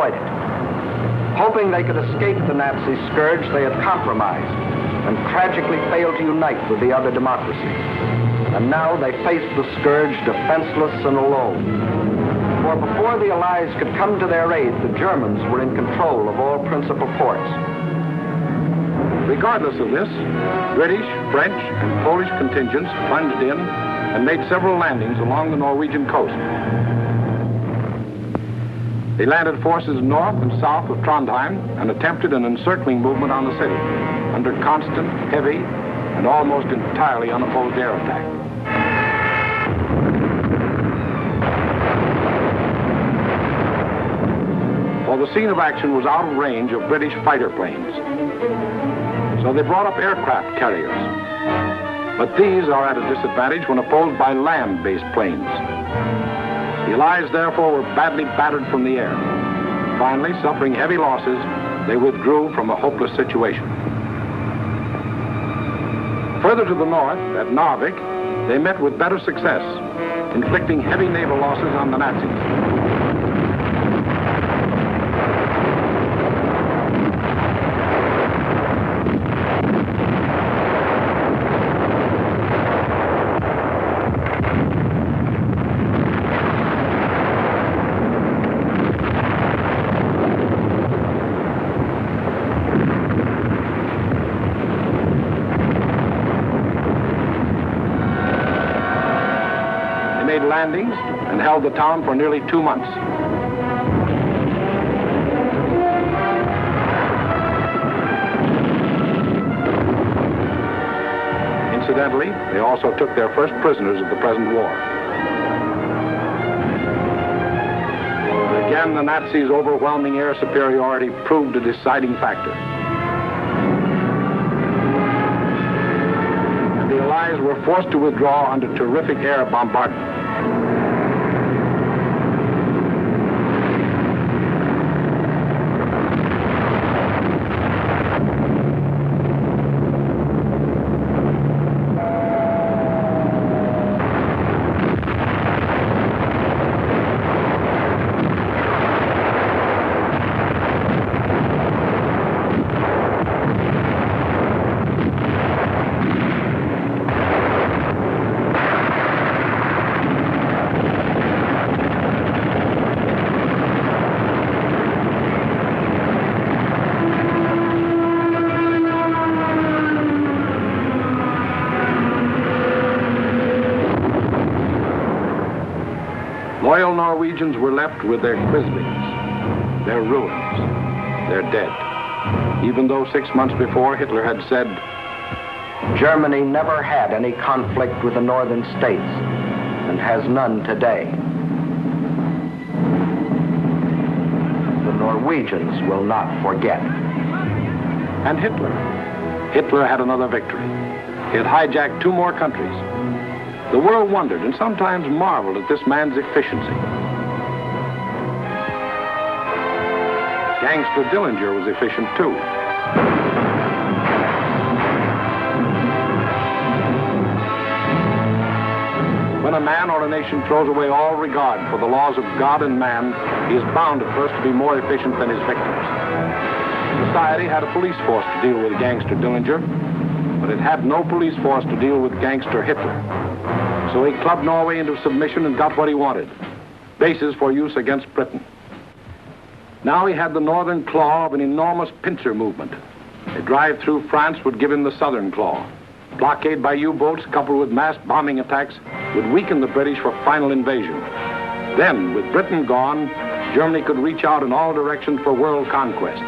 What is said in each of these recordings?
avoid it. Hoping they could escape the Nazi scourge, they had compromised and tragically failed to unite with the other democracies. And now they faced the scourge defenseless and alone. For before the Allies could come to their aid, the Germans were in control of all principal ports. Regardless of this, British, French, and Polish contingents plunged in and made several landings along the Norwegian coast. They landed forces north and south of Trondheim and attempted an encircling movement on the city under constant, heavy, and almost entirely unopposed air attack. Well, the scene of action was out of range of British fighter planes. So they brought up aircraft carriers. But these are at a disadvantage when opposed by land-based planes. The Allies, therefore, were badly battered from the air. Finally, suffering heavy losses, they withdrew from a hopeless situation. Further to the north, at Narvik, they met with better success, inflicting heavy naval losses on the Nazis. Landings and held the town for nearly 2 months. Incidentally, they also took their first prisoners of the present war. Again, the Nazis' overwhelming air superiority proved a deciding factor. And the Allies were forced to withdraw under terrific air bombardment. Loyal Norwegians were left with their Quislings, their ruins, their dead. Even though 6 months before Hitler had said, Germany never had any conflict with the northern states and has none today. The Norwegians will not forget. And Hitler had another victory. He had hijacked 2 more countries. The world wondered and sometimes marveled at this man's efficiency. Gangster Dillinger was efficient too. When a man or a nation throws away all regard for the laws of God and man, he is bound at first to be more efficient than his victims. Society had a police force to deal with Gangster Dillinger, but it had no police force to deal with Gangster Hitler. So he clubbed Norway into submission and got what he wanted, bases for use against Britain. Now he had the northern claw of an enormous pincer movement. A drive through France would give him the southern claw. Blockade by U-boats coupled with mass bombing attacks would weaken the British for final invasion. Then, with Britain gone, Germany could reach out in all directions for world conquest.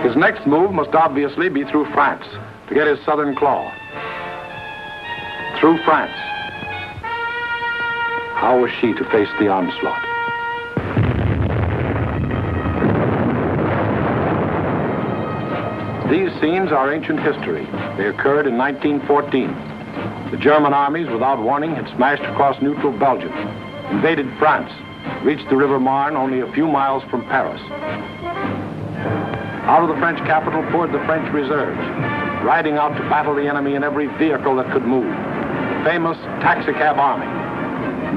His next move must obviously be through France to get his southern claw. Through France. How was she to face the onslaught? These scenes are ancient history. They occurred in 1914. The German armies, without warning, had smashed across neutral Belgium, invaded France, reached the River Marne only a few miles from Paris. Out of the French capital poured the French reserves, riding out to battle the enemy in every vehicle that could move. famous taxicab army.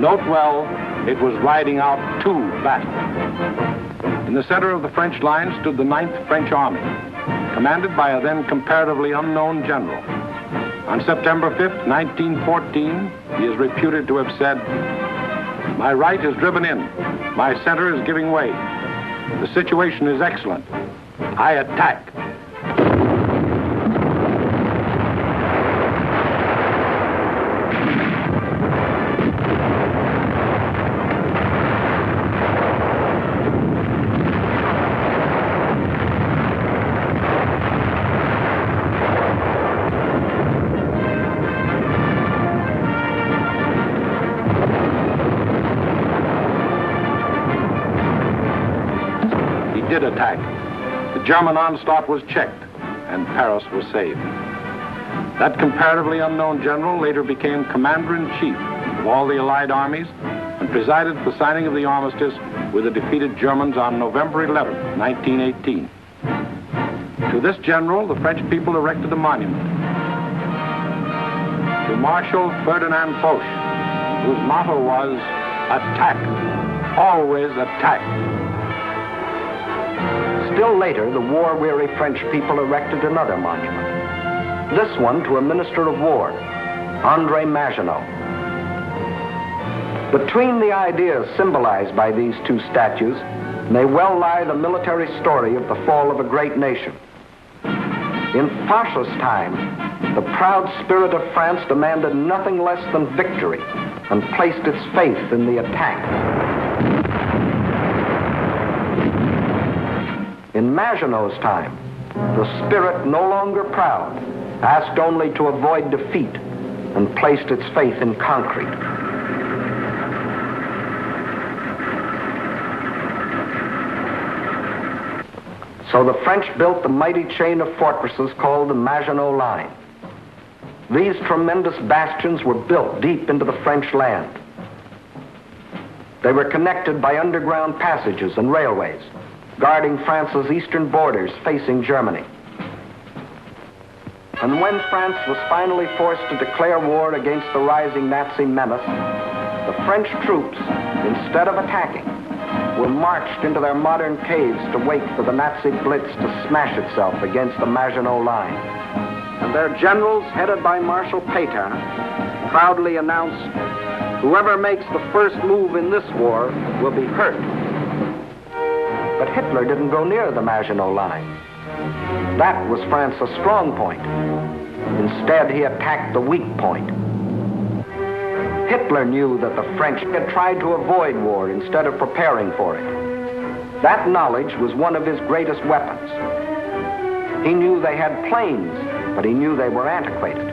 Note well, it was riding out to battle. In the center of the French line stood the 9th French Army, commanded by a then comparatively unknown general. On September 5th, 1914, he is reputed to have said, "My right is driven in. My center is giving way. The situation is excellent. I attack." Did attack. The German onslaught was checked, and Paris was saved. That comparatively unknown general later became commander-in-chief of all the Allied armies and presided at the signing of the armistice with the defeated Germans on November 11, 1918. To this general, the French people erected a monument. To Marshal Ferdinand Foch, whose motto was, "Attack, always attack." Still later, the war-weary French people erected another monument. This one to a minister of war, André Maginot. Between the ideas symbolized by these two statues may well lie the military story of the fall of a great nation. In Foch's time, the proud spirit of France demanded nothing less than victory and placed its faith in the attack. In Maginot's time, the spirit, no longer proud, asked only to avoid defeat and placed its faith in concrete. So the French built the mighty chain of fortresses called the Maginot Line. These tremendous bastions were built deep into the French land. They were connected by underground passages and railways, guarding France's eastern borders facing Germany. And when France was finally forced to declare war against the rising Nazi menace, the French troops, instead of attacking, were marched into their modern caves to wait for the Nazi blitz to smash itself against the Maginot Line. And their generals, headed by Marshal Pétain, proudly announced, "Whoever makes the first move in this war will be hurt." But Hitler didn't go near the Maginot Line. That was France's strong point. Instead, he attacked the weak point. Hitler knew that the French had tried to avoid war instead of preparing for it. That knowledge was one of his greatest weapons. He knew they had planes, but he knew they were antiquated.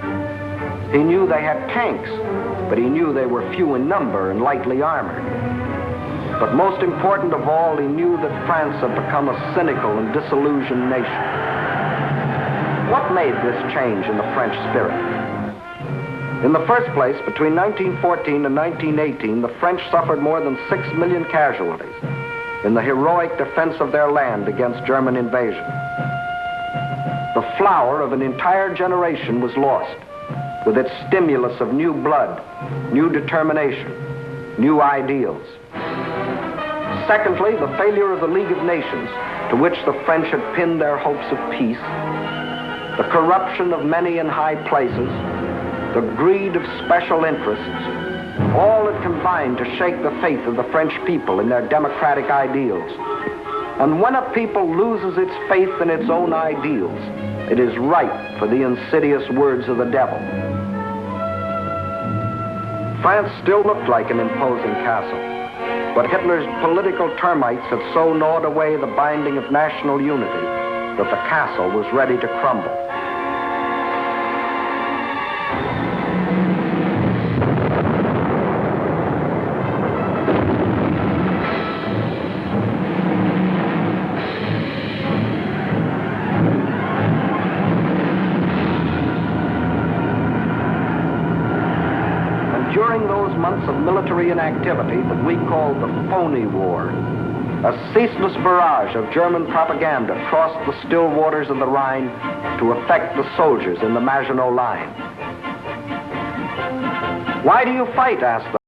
He knew they had tanks, but he knew they were few in number and lightly armored. But most important of all, he knew that France had become a cynical and disillusioned nation. What made this change in the French spirit? In the first place, between 1914 and 1918, the French suffered more than 6 million casualties in the heroic defense of their land against German invasion. The flower of an entire generation was lost, with its stimulus of new blood, new determination, new ideals. Secondly, the failure of the League of Nations, to which the French had pinned their hopes of peace, the corruption of many in high places, the greed of special interests, all had combined to shake the faith of the French people in their democratic ideals. And when a people loses its faith in its own ideals, it is ripe for the insidious words of the devil. France still looked like an imposing castle, but Hitler's political termites had so gnawed away the binding of national unity that the castle was ready to crumble. During those months of military inactivity that we called the phony war, a ceaseless barrage of German propaganda crossed the still waters of the Rhine to affect the soldiers in the Maginot Line. Why do you fight? Asked the